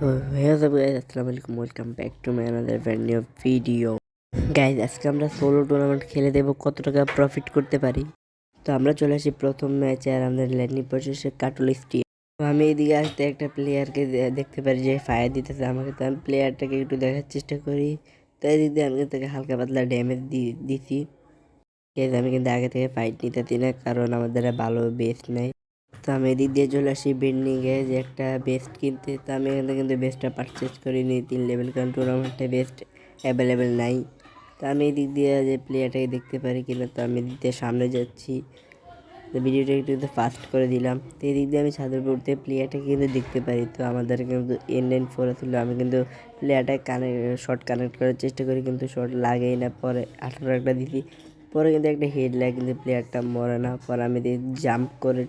So here's up guys, আসসালামু আলাইকুম, welcome back to my another brand new video. Guys আজকে আমরা solo tournament খেলে দেবো কত টাকা প্রফিট করতে পারি। তো আমরা চলে আসি প্রথম ম্যাচে, আর আমাদের ল্যান্ডিং প্রসেসে কাটল স্টিম। তো আমি এদিকে আসতে একটা প্লেয়ারকে দেখতে পারি যে ফায়ার দিতেছে আমাকে, তো আমি প্লেয়ারটাকে একটু দেখার চেষ্টা করি। তো এদিক দিয়ে আমি তাকে হালকা পাতলা ড্যামেজ দিছি। আমি কিন্তু আগে থেকে ফাইট নিতেছি না, কারণ আমাদের ভালো বেস্ট নেই। তো আমি এদিক দিয়ে চলে আসি বেন্ডিংয়ে যে একটা বেস্ট কিনতে। তো আমি এখান থেকে কিন্তু বেস্টটা পারচেজ করিনি 3 লেভেল, কারণ টুর্নামেন্টে বেস্ট অ্যাভেলেবেল নাই। তো আমি এদিক দিয়ে যে প্লেয়ারটাকে দেখতে পারি কিনা, তো আমি এদিক দিয়ে সামনে যাচ্ছি। তো ভিডিওটা একটু ফাস্ট করে দিলাম। তো এদিক দিয়ে আমি ছাদের উপর উঠতে প্লেয়ারটাকে কিন্তু দেখতে পারি। তো আমাদের কিন্তু N94 ছিল, আমি কিন্তু প্লেয়ারটাকে শর্ট কানেক্ট করার চেষ্টা করি, কিন্তু শর্ট লাগেই না। পরে 18 একটা দিছি, পরে কিন্তু একটা হেড লাগে, কিন্তু প্লেয়ারটা মরে না। পরে আমি জাম্প করে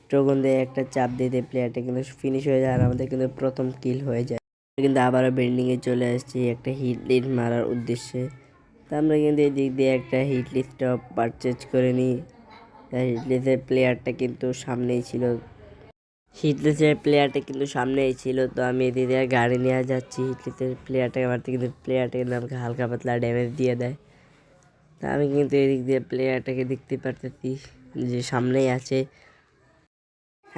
ট্রোগন দিয়ে একটা চাপ দিতে প্লেয়ারটা কিন্তু ফিনিশ হয়ে যায়, আর আমাদের কিন্তু প্রথম কিল হয়ে যায়। কিন্তু আবারও বেন্ডিংয়ে চলে আসছি একটা হিট লিস্ট মারার উদ্দেশ্যে। তো আমরা কিন্তু এই দিক দিয়ে একটা হিট লিস্টটা পারচেজ করে নিই। হিট লিস্টের প্লেয়ারটা কিন্তু সামনেই ছিল, তো আমি এদিকে গাড়ি নিয়ে যাচ্ছি হিট লিস্টের প্লেয়ারটাকে মারতে, কিন্তু প্লেয়ারটা কিন্তু আমাকে হালকা পাতলা ড্যামেজ দিয়ে দেয়। তা আমি কিন্তু এদিক দিয়ে প্লেয়ারটাকে দেখতে পারতেছি যে সামনেই আছে।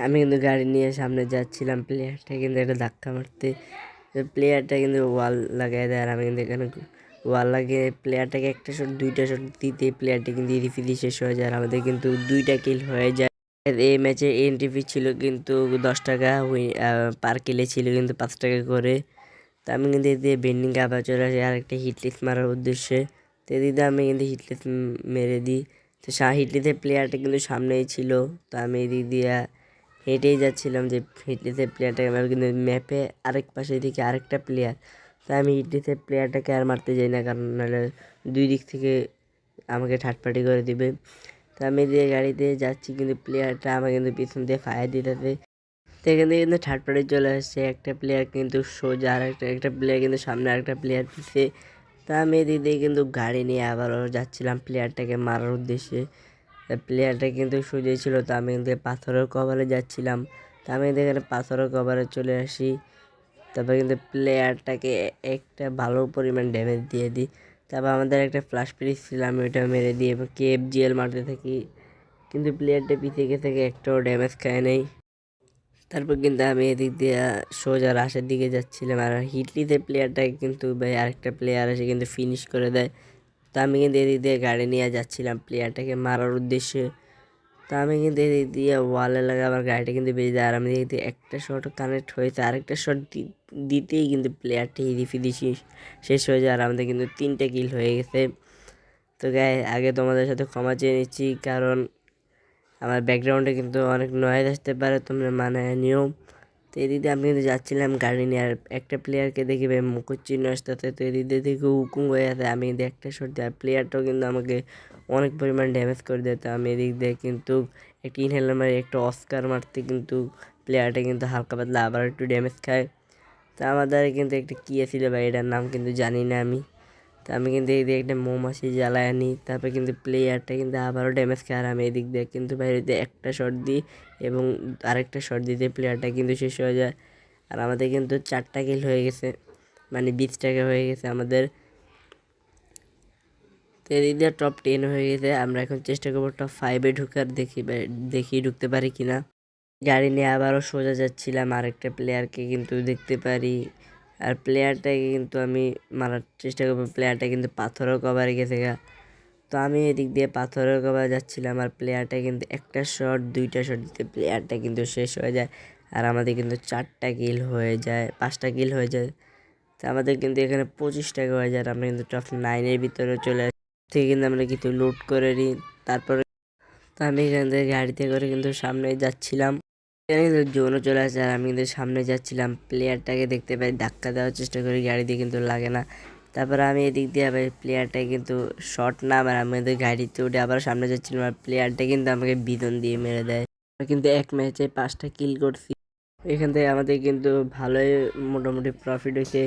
আমি কিন্তু গাড়ি নিয়ে সামনে যাচ্ছিলাম, প্লেয়ারটা কিন্তু একটা ধাক্কা মারতে প্লেয়ারটা কিন্তু ওয়াল লাগাই দেয়, আর আমি কিন্তু এখানে ওয়াল লাগিয়ে প্লেয়ারটাকে একটা শট দুইটা শট দিতে প্লেয়ারটা কিন্তু ইরিফিরি শেষ হয়ে যায়, আর আমাদের কিন্তু 2টা কিল হয়ে যায়। এই ম্যাচে এন্ট্রি ফি ছিল কিন্তু 10 টাকা, পার কিলে ছিল কিন্তু 5 টাকা করে। তো আমি কিন্তু এদিকে বেন্ডিং আবার চলে আসি আর একটা হিটলিস্ট মারার উদ্দেশ্যে। তো এদিকে আমি কিন্তু হিটলিস্ট মেরে দিই। তো হিটলিস্টের প্লেয়ারটা কিন্তু সামনেই ছিল। তো আমি এদিক দিয়ে হেঁটেই যাচ্ছিলাম যে হিটলিস্টের প্লেয়ারটাকে আমি, কিন্তু ম্যাপে আরেক পাশে দিকে আরেকটা প্লেয়ার। তো আমি হিটলিস্টের প্লেয়ারটাকে আর মারতে যাই না, কারণ নাহলে দুই দিক থেকে আমাকে ঠাটপাটি করে দিবে। তো আমি দিয়ে গাড়িতে যাচ্ছি, কিন্তু প্লেয়ারটা আমাকে কিন্তু পিছন দিয়ে ফায়ার দিতেছে। তো এখান থেকে কিন্তু থার্ড পার্টি চলে আসছে, একটা প্লেয়ার কিন্তু সোজা, আর একটা প্লেয়ার কিন্তু সামনে, আরেকটা প্লেয়ার পিছিয়ে। তা আমি এদিক দিয়ে কিন্তু গাড়ি নিয়ে আবারও যাচ্ছিলাম প্লেয়ারটাকে মারার উদ্দেশ্যে। প্লেয়ারটা কিন্তু সোজাই ছিল, তো আমি কিন্তু পাথরের কভারে যাচ্ছিলাম। তা আমি এখানে পাথরের কভারে চলে আসি। তারপর কিন্তু প্লেয়ারটাকে একটা ভালো পরিমাণ ড্যামেজ দিয়ে দিই। তারপর আমাদের একটা ফ্লাশ পিরিস ছিল, আমি ওইটা মেরে দিই এবং KFGL মারতে থাকি, কিন্তু প্লেয়ারটা পিছিয়ে গেছে, একটাও ড্যামেজ খায় নেই। তারপর কিন্তু আমি এদিক দিয়ে সোজা রাশের দিকে যাচ্ছিলাম, আর হিটলিতে প্লেয়ারটাকে কিন্তু ভাই আরেকটা প্লেয়ার এসে কিন্তু ফিনিশ করে দেয়। তা আমি কিন্তু এদিক দিয়ে গাড়ি নিয়ে যাচ্ছিলাম প্লেয়ারটাকে মারার উদ্দেশ্যে। তা আমি কিন্তু এদিক দিয়ে ওয়ালে লাগা আমার গাড়িটা কিন্তু বেজে যায়, আর আমি এদিক দিয়ে একটা শট কানেক্ট হয়েছে, আরেকটা শট দিতেই কিন্তু প্লেয়ারটি হিরিফিরি শেষ হয়ে যায়, আর আমাদের কিন্তু 3টে কিল হয়ে গেছে। তো আগে তোমাদের সাথে ক্ষমা চেয়ে নিচ্ছি, কারণ আমার ব্যাকগ্রাউন্ডে কিন্তু অনেক নয়েজ আসতে পারে, তোমরা মানে নিও। তো এদিকে আমি কিন্তু যাচ্ছিলাম গাড়ি নিয়ে, আর একটা প্লেয়ারকে দেখি ভাই মুখের চিহ্ন আসতেছে। তো এদিকে দেখি হুকুম হয়ে আছে, আমি কিন্তু একটা শট দিই, আর প্লেয়ারটাও কিন্তু আমাকে অনেক পরিমাণ ড্যামেজ করে দেয়। তো আমি এদিক দিয়ে কিন্তু একটা ইনহেলার মারি, একটা অস্কার মারতে কিন্তু প্লেয়ারটা কিন্তু হালকা পাতলা আবার একটু ড্যামেজ খায়। তো আমাদের কিন্তু একটা কী ছিল ভাই, এটার নাম কিন্তু জানি না আমি। তো আমি কিন্তু এই দিকে একটা মৌমাছি জ্বালায় আনি, তারপরে কিন্তু প্লেয়ারটা কিন্তু আবারও ড্যামেজ খায়, আর আমি এদিক দিয়ে কিন্তু বাইরেতে একটা শট দিই এবং আরেকটা শট দিতে প্লেয়ারটা কিন্তু শেষ হয়ে যায়, আর আমাদের কিন্তু 4টা কিল হয়ে গেছে, মানে 20 টাকা হয়ে গেছে আমাদের। তো এদিক দিয়ে টপ 10 হয়ে গেছে। আমরা এখন চেষ্টা করবো টপ 5-এ ঢুকার, দেখি ঢুকতে পারি কিনা। গাড়ি নিয়ে আবারও সোজা যাচ্ছিলাম, আরেকটা প্লেয়ারকে কিন্তু দেখতে পারি, আর প্লেয়ারটাকে কিন্তু আমি মারার চেষ্টা করবো। প্লেয়ারটা কিন্তু পাথরের কভারে গেছে গা। তো আমি এদিক দিয়ে পাথরের কভারে যাচ্ছিলাম, আর প্লেয়ারটা কিন্তু একটা শট দুইটা শট দিতে প্লেয়ারটা কিন্তু শেষ হয়ে যায়, আর আমাদের কিন্তু 4টা কিল হয়ে যায়, 5টা কিল হয়ে যায়। তো আমাদের কিন্তু এখানে 25 টাকা হয়ে যায়, আর আমরা কিন্তু টপ 9-এর ভিতরে চলে আসি। থেকে কিন্তু আমরা কিছু লুট করে নিই। তারপরে তো আমি এখান থেকে গাড়িতে করে কিন্তু সামনে যাচ্ছিলাম, এখানে কিন্তু জোনও চলে আসে, আর আমি কিন্তু সামনে যাচ্ছিলাম। প্লেয়ারটাকে দেখতে পাই, ধাক্কা দেওয়ার চেষ্টা করি, গাড়ি দিয়ে কিন্তু লাগে না। তারপরে আমি এদিক দিয়ে আবার প্লেয়ারটাকে কিন্তু শর্ট না, আর আমি গাড়িতে উঠে আবার সামনে যাচ্ছিলাম, আর প্লেয়ারটা কিন্তু আমাকে বিধন দিয়ে মেরে দেয়। আমরা কিন্তু এক ম্যাচে 5টা কিল করছি। এখান থেকে আমাদের কিন্তু ভালোই মোটামুটি প্রফিট হয়েছে।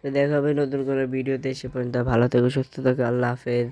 তো দেখা হবে নতুন কোনো ভিডিওতে, সে পর্যন্ত ভালো থেকো, সুস্থ থাকো, আল্লাহ হাফেজ।